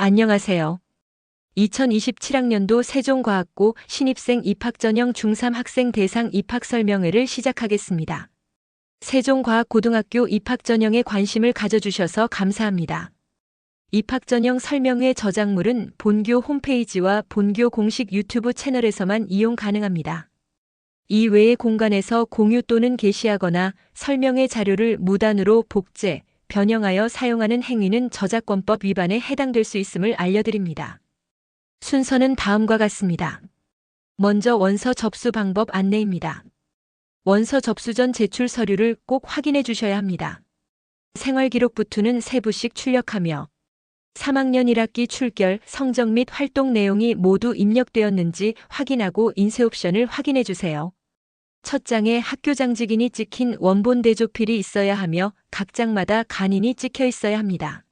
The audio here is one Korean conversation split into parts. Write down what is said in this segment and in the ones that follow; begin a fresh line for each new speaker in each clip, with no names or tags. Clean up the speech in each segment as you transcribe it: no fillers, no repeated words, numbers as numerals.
안녕하세요. 2027학년도 세종과학고 신입생 입학전형 중3 학생 대상 입학 설명회를 시작하겠습니다. 세종과학고등학교 입학전형에 관심을 가져주셔서 감사합니다. 입학전형 설명회 저작물은 본교 홈페이지와 본교 공식 유튜브 채널에서만 이용 가능합니다. 이 외의 공간에서 공유 또는 게시하거나 설명회 자료를 무단으로 복제, 변형하여 사용하는 행위는 저작권법 위반에 해당될 수 있음을 알려드립니다. 순서는 다음과 같습니다. 먼저 원서 접수 방법 안내입니다. 원서 접수 전 제출 서류를 꼭 확인해 주셔야 합니다. 생활기록부투는 3부씩 출력하며 3학년 1학기 출결, 성적 및 활동 내용이 모두 입력되었는지 확인하고 인쇄 옵션을 확인해 주세요. 첫 장에 학교장직인이 찍힌 원본 대조필이 있어야 하며 각 장마다 간인이 찍혀 있어야 합니다.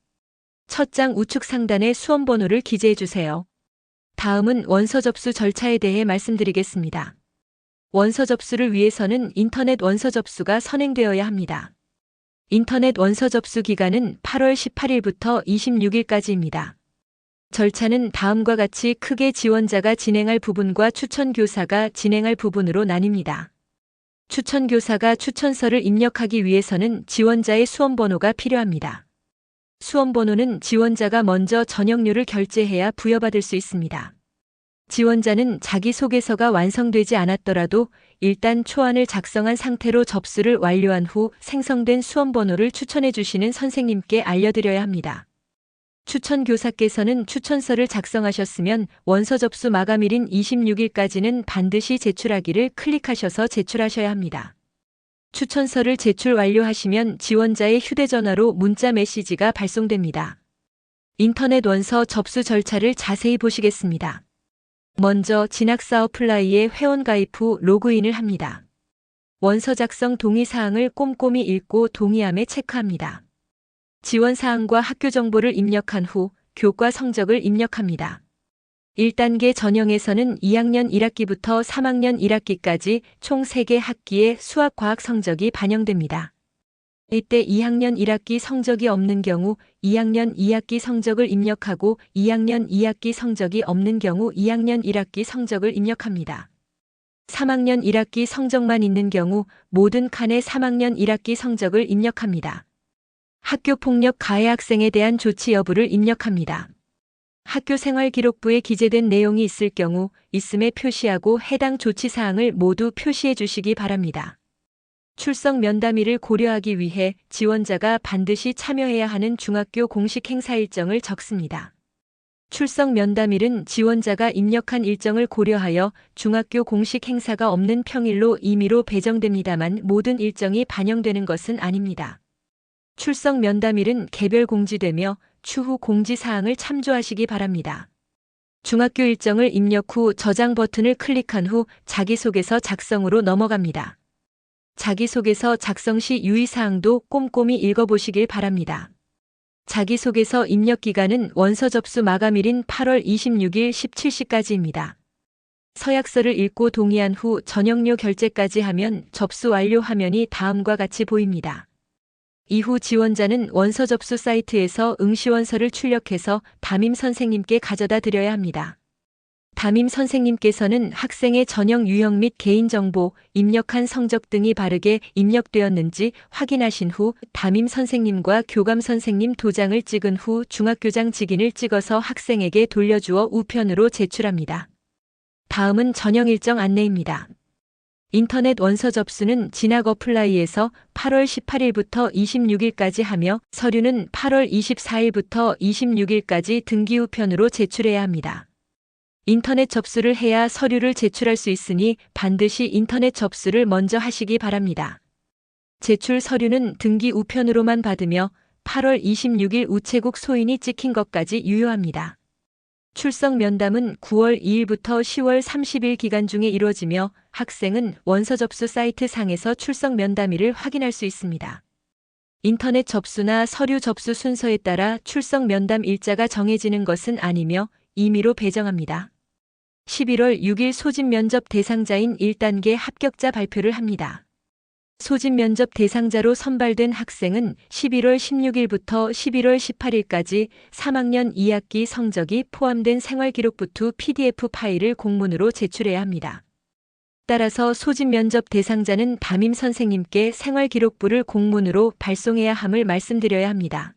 첫 장 우측 상단에 수험번호를 기재해 주세요. 다음은 원서 접수 절차에 대해 말씀드리겠습니다. 원서 접수를 위해서는 인터넷 원서 접수가 선행되어야 합니다. 인터넷 원서 접수 기간은 8월 18일부터 26일까지입니다. 절차는 다음과 같이 크게 지원자가 진행할 부분과 추천교사가 진행할 부분으로 나뉩니다. 추천교사가 추천서를 입력하기 위해서는 지원자의 수험번호가 필요합니다. 수험번호는 지원자가 먼저 전형료를 결제해야 부여받을 수 있습니다. 지원자는 자기소개서가 완성되지 않았더라도 일단 초안을 작성한 상태로 접수를 완료한 후 생성된 수험번호를 추천해 주시는 선생님께 알려드려야 합니다. 추천교사께서는 추천서를 작성하셨으면 원서 접수 마감일인 26일까지는 반드시 제출하기를 클릭하셔서 제출하셔야 합니다. 추천서를 제출 완료하시면 지원자의 휴대전화로 문자 메시지가 발송됩니다. 인터넷 원서 접수 절차를 자세히 보시겠습니다. 먼저 진학사업 플라이에 회원가입 후 로그인을 합니다. 원서 작성 동의사항을 꼼꼼히 읽고 동의함에 체크합니다. 지원사항과 학교 정보를 입력한 후 교과 성적을 입력합니다. 1단계 전형에서는 2학년 1학기부터 3학년 1학기까지 총 3개 학기의 수학 과학 성적이 반영됩니다. 이때 2학년 1학기 성적이 없는 경우 2학년 2학기 성적을 입력하고 2학년 2학기 성적이 없는 경우 2학년 1학기 성적을 입력합니다. 3학년 1학기 성적만 있는 경우 모든 칸에 3학년 1학기 성적을 입력합니다. 학교폭력 가해 학생에 대한 조치 여부를 입력합니다. 학교생활기록부에 기재된 내용이 있을 경우 있음에 표시하고 해당 조치사항을 모두 표시해 주시기 바랍니다. 출석 면담일을 고려하기 위해 지원자가 반드시 참여해야 하는 중학교 공식 행사 일정을 적습니다. 출석 면담일은 지원자가 입력한 일정을 고려하여 중학교 공식 행사가 없는 평일로 임의로 배정됩니다만 모든 일정이 반영되는 것은 아닙니다. 출석 면담일은 개별 공지되며 추후 공지사항을 참조하시기 바랍니다. 중학교 일정을 입력 후 저장 버튼을 클릭한 후 자기소개서 작성으로 넘어갑니다. 자기소개서 작성 시 유의사항도 꼼꼼히 읽어보시길 바랍니다. 자기소개서 입력 기간은 원서 접수 마감일인 8월 26일 17시까지입니다. 서약서를 읽고 동의한 후 전형료 결제까지 하면 접수 완료 화면이 다음과 같이 보입니다. 이후 지원자는 원서 접수 사이트에서 응시원서를 출력해서 담임 선생님께 가져다 드려야 합니다. 담임 선생님께서는 학생의 전형 유형 및 개인정보, 입력한 성적 등이 바르게 입력되었는지 확인하신 후 담임 선생님과 교감 선생님 도장을 찍은 후 중학교장 직인을 찍어서 학생에게 돌려주어 우편으로 제출합니다. 다음은 전형 일정 안내입니다. 인터넷 원서 접수는 진학 어플라이에서 8월 18일부터 26일까지 하며 서류는 8월 24일부터 26일까지 등기 우편으로 제출해야 합니다. 인터넷 접수를 해야 서류를 제출할 수 있으니 반드시 인터넷 접수를 먼저 하시기 바랍니다. 제출 서류는 등기 우편으로만 받으며 8월 26일 우체국 소인이 찍힌 것까지 유효합니다. 출석 면담은 9월 2일부터 10월 30일 기간 중에 이루어지며 학생은 원서 접수 사이트 상에서 출석 면담일을 확인할 수 있습니다. 인터넷 접수나 서류 접수 순서에 따라 출석 면담 일자가 정해지는 것은 아니며 임의로 배정합니다. 11월 6일 소집 면접 대상자인 1단계 합격자 발표를 합니다. 소집 면접 대상자로 선발된 학생은 11월 16일부터 11월 18일까지 3학년 2학기 성적이 포함된 생활기록부터 PDF 파일을 공문으로 제출해야 합니다. 따라서 소집 면접 대상자는 담임 선생님께 생활기록부를 공문으로 발송해야 함을 말씀드려야 합니다.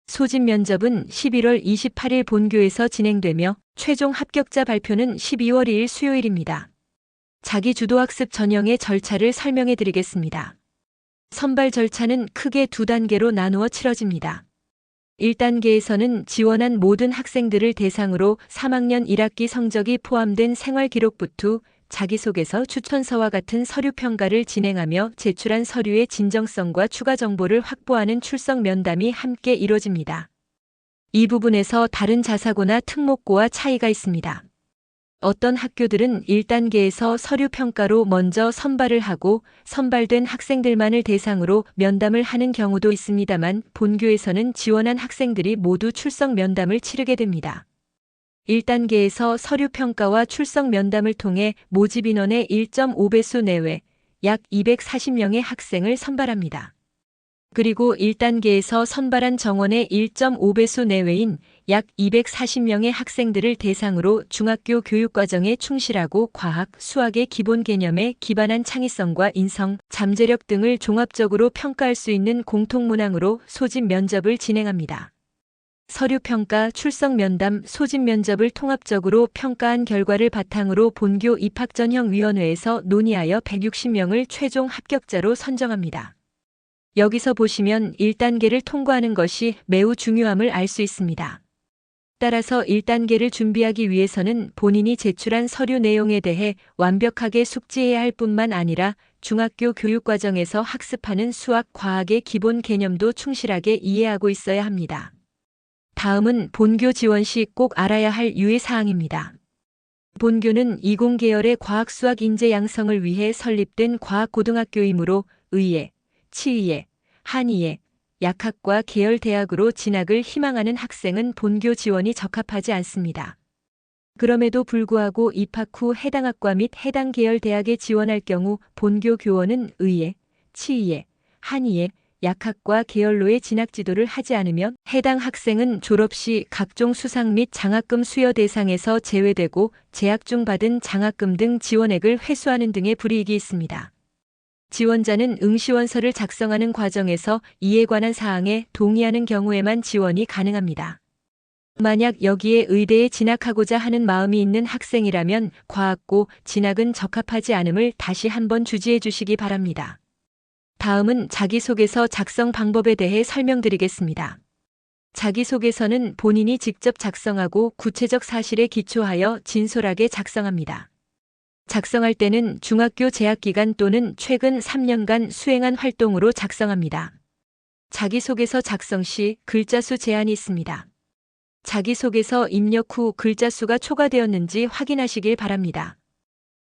소집 면접은 11월 28일 본교에서 진행되며 최종 합격자 발표는 12월 2일 수요일입니다. 자기주도학습 전형의 절차를 설명해 드리겠습니다. 선발 절차는 크게 두 단계로 나누어 치러집니다. 1단계에서는 지원한 모든 학생들을 대상으로 3학년 1학기 성적이 포함된 생활기록부터 자기소개서, 추천서와 같은 서류 평가를 진행하며 제출한 서류의 진정성과 추가 정보를 확보하는 출석 면담이 함께 이뤄집니다. 이 부분에서 다른 자사고나 특목고와 차이가 있습니다. 어떤 학교들은 1단계에서 서류 평가로 먼저 선발을 하고 선발된 학생들만을 대상으로 면담을 하는 경우도 있습니다만 본교에서는 지원한 학생들이 모두 출석 면담을 치르게 됩니다. 1단계에서 서류 평가와 출석 면담을 통해 모집 인원의 1.5배수 내외 약 240명의 학생을 선발합니다. 그리고 1단계에서 선발한 정원의 1.5배수 내외인 약 240명의 학생들을 대상으로 중학교 교육과정에 충실하고 과학, 수학의 기본 개념에 기반한 창의성과 인성, 잠재력 등을 종합적으로 평가할 수 있는 공통문항으로 소집 면접을 진행합니다. 서류평가, 출석면담, 소집면접을 통합적으로 평가한 결과를 바탕으로 본교 입학전형위원회에서 논의하여 160명을 최종 합격자로 선정합니다. 여기서 보시면 1단계를 통과하는 것이 매우 중요함을 알 수 있습니다. 따라서 1단계를 준비하기 위해서는 본인이 제출한 서류 내용에 대해 완벽하게 숙지해야 할 뿐만 아니라 중학교 교육과정에서 학습하는 수학, 과학의 기본 개념도 충실하게 이해하고 있어야 합니다. 다음은 본교 지원 시 꼭 알아야 할 유의사항입니다. 본교는 이공계열의 과학 수학 인재 양성을 위해 설립된 과학고등학교이므로 의예, 치의예, 한의예, 약학과 계열 대학으로 진학을 희망하는 학생은 본교 지원이 적합하지 않습니다. 그럼에도 불구하고 입학 후 해당 학과 및 해당 계열 대학에 지원할 경우 본교 교원은 의예, 치의예, 한의예, 약학과 계열로의 진학 지도를 하지 않으면 해당 학생은 졸업 시 각종 수상 및 장학금 수여 대상에서 제외되고 재학 중 받은 장학금 등 지원액을 회수하는 등의 불이익이 있습니다. 지원자는 응시원서를 작성하는 과정에서 이에 관한 사항에 동의하는 경우에만 지원이 가능합니다. 만약 여기에 의대에 진학하고자 하는 마음이 있는 학생이라면 과학고 진학은 적합하지 않음을 다시 한번 주지해 주시기 바랍니다. 다음은 자기소개서 작성 방법에 대해 설명드리겠습니다. 자기소개서는 본인이 직접 작성하고 구체적 사실에 기초하여 진솔하게 작성합니다. 작성할 때는 중학교 재학기간 또는 최근 3년간 수행한 활동으로 작성합니다. 자기소개서 작성 시 글자수 제한이 있습니다. 자기소개서 입력 후 글자수가 초과되었는지 확인하시길 바랍니다.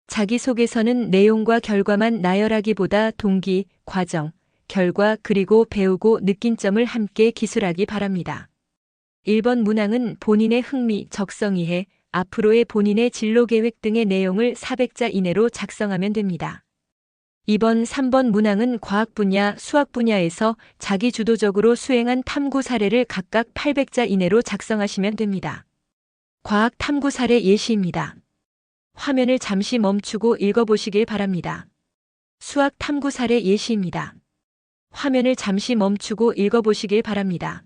자기소개서는 내용과 결과만 나열하기보다 동기, 과정, 결과 그리고 배우고 느낀 점을 함께 기술하기 바랍니다. 1번 문항은 본인의 흥미, 적성 이해, 앞으로의 본인의 진로 계획 등의 내용을 400자 이내로 작성하면 됩니다. 2번, 3번 문항은 과학 분야, 수학 분야에서 자기 주도적으로 수행한 탐구 사례를 각각 800자 이내로 작성하시면 됩니다. 과학 탐구 사례 예시입니다. 화면을 잠시 멈추고 읽어보시길 바랍니다. 수학 탐구 사례 예시입니다. 화면을 잠시 멈추고 읽어보시길 바랍니다.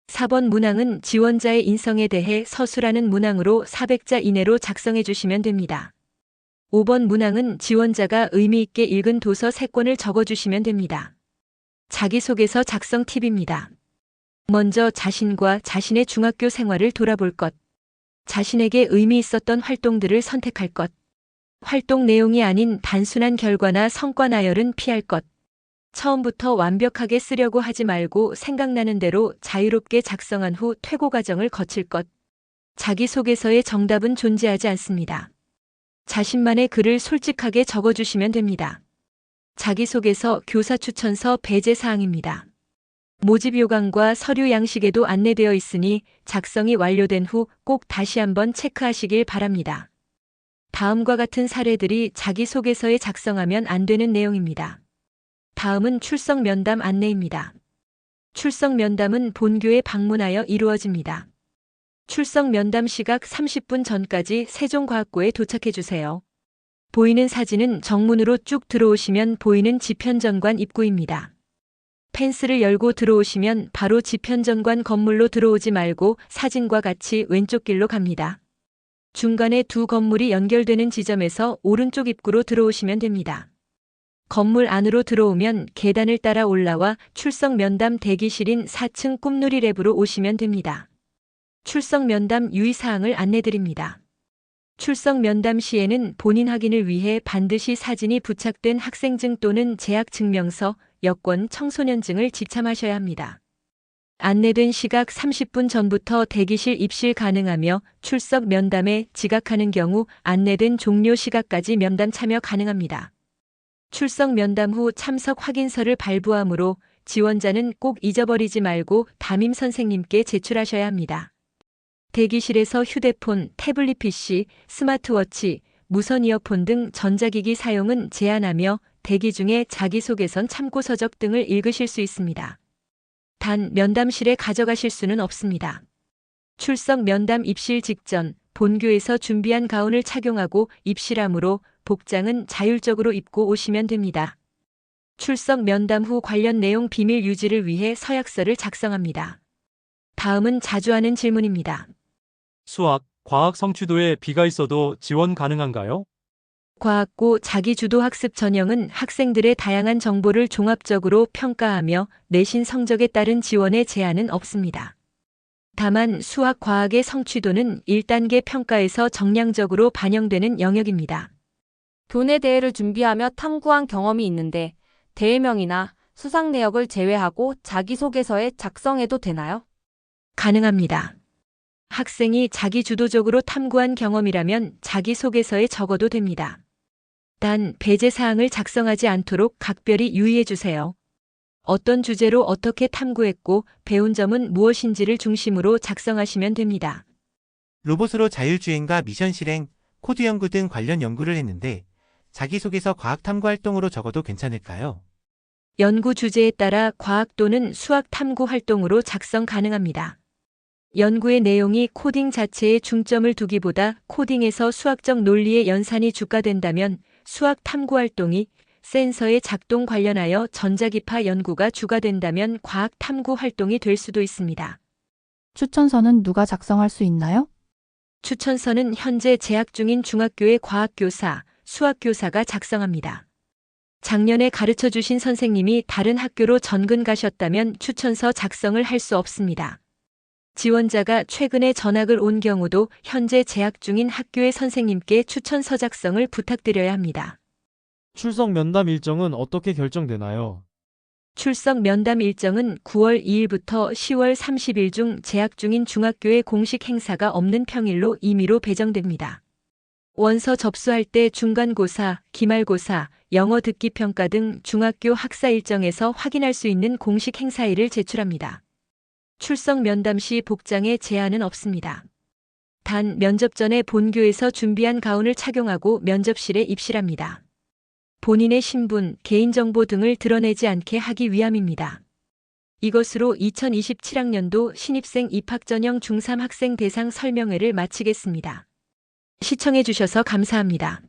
4번 문항은 지원자의 인성에 대해 서술하는 문항으로 400자 이내로 작성해 주시면 됩니다. 5번 문항은 지원자가 의미 있게 읽은 도서 3권을 적어주시면 됩니다. 자기소개서 작성 팁입니다. 먼저 자신과 자신의 중학교 생활을 돌아볼 것. 자신에게 의미 있었던 활동들을 선택할 것. 활동 내용이 아닌 단순한 결과나 성과 나열은 피할 것. 처음부터 완벽하게 쓰려고 하지 말고 생각나는 대로 자유롭게 작성한 후 퇴고 과정을 거칠 것. 자기소개서의 정답은 존재하지 않습니다. 자신만의 글을 솔직하게 적어주시면 됩니다. 자기소개서, 교사 추천서 배제 사항입니다. 모집 요강과 서류 양식에도 안내되어 있으니 작성이 완료된 후 꼭 다시 한번 체크하시길 바랍니다. 다음과 같은 사례들이 자기소개서에 작성하면 안 되는 내용입니다. 다음은 출석 면담 안내입니다. 출석 면담은 본교에 방문하여 이루어집니다. 출석 면담 시각 30분 전까지 세종과학고에 도착해 주세요. 보이는 사진은 정문으로 쭉 들어오시면 보이는 지편전관 입구입니다. 펜스를 열고 들어오시면 바로 지편전관 건물로 들어오지 말고 사진과 같이 왼쪽 길로 갑니다. 중간에 두 건물이 연결되는 지점에서 오른쪽 입구로 들어오시면 됩니다. 건물 안으로 들어오면 계단을 따라 올라와 출석 면담 대기실인 4층 꿈누리 랩으로 오시면 됩니다. 출석 면담 유의사항을 안내드립니다. 출석 면담 시에는 본인 확인을 위해 반드시 사진이 부착된 학생증 또는 재학증명서, 여권, 청소년증을 지참하셔야 합니다. 안내된 시각 30분 전부터 대기실 입실 가능하며 출석 면담에 지각하는 경우 안내된 종료 시각까지 면담 참여 가능합니다. 출석 면담 후 참석 확인서를 발부하므로 지원자는 꼭 잊어버리지 말고 담임 선생님께 제출하셔야 합니다. 대기실에서 휴대폰, 태블릿 PC, 스마트워치, 무선 이어폰 등 전자기기 사용은 제한하며 대기 중에 자기소개서 참고서적 등을 읽으실 수 있습니다. 단 면담실에 가져가실 수는 없습니다. 출석 면담 입실 직전 본교에서 준비한 가운을 착용하고 입실하므로 복장은 자율적으로 입고 오시면 됩니다. 출석 면담 후 관련 내용 비밀 유지를 위해 서약서를 작성합니다. 다음은 자주 하는 질문입니다.
수학, 과학 성취도에 B가 있어도 지원 가능한가요?
과학고 자기주도학습 전형은 학생들의 다양한 정보를 종합적으로 평가하며 내신 성적에 따른 지원에 제한은 없습니다. 다만 수학, 과학의 성취도는 1단계 평가에서 정량적으로 반영되는 영역입니다.
교내 대회를 준비하며 탐구한 경험이 있는데 대회명이나 수상 내역을 제외하고 자기소개서에 작성해도 되나요?
가능합니다. 학생이 자기주도적으로 탐구한 경험이라면 자기소개서에 적어도 됩니다. 단 배제사항을 작성하지 않도록 각별히 유의해 주세요. 어떤 주제로 어떻게 탐구했고 배운 점은 무엇인지를 중심으로 작성하시면 됩니다.
로봇으로 자율주행과 미션 실행, 코드 연구 등 관련 연구를 했는데 자기소개서 과학 탐구 활동으로 적어도 괜찮을까요?
연구 주제에 따라 과학 또는 수학 탐구 활동으로 작성 가능합니다. 연구의 내용이 코딩 자체에 중점을 두기보다 코딩에서 수학적 논리의 연산이 주가된다면 수학 탐구 활동이 센서의 작동 관련하여 전자기파 연구가 주가 된다면 과학 탐구 활동이 될 수도 있습니다.
추천서는 누가 작성할 수 있나요?
추천서는 현재 재학 중인 중학교의 과학교사, 수학교사가 작성합니다. 작년에 가르쳐 주신 선생님이 다른 학교로 전근 가셨다면 추천서 작성을 할 수 없습니다. 지원자가 최근에 전학을 온 경우도 현재 재학 중인 학교의 선생님께 추천서 작성을 부탁드려야 합니다.
출석 면담 일정은 어떻게 결정되나요?
출석 면담 일정은 9월 2일부터 10월 30일 중 재학 중인 중학교의 공식 행사가 없는 평일로 임의로 배정됩니다. 원서 접수할 때 중간고사, 기말고사, 영어 듣기 평가 등 중학교 학사 일정에서 확인할 수 있는 공식 행사일을 제출합니다. 출석 면담 시 복장에 제한은 없습니다. 단 면접 전에 본교에서 준비한 가운을 착용하고 면접실에 입실합니다. 본인의 신분, 개인정보 등을 드러내지 않게 하기 위함입니다. 이것으로 2027학년도 신입생 입학전형 중3 학생 대상 설명회를 마치겠습니다. 시청해 주셔서 감사합니다.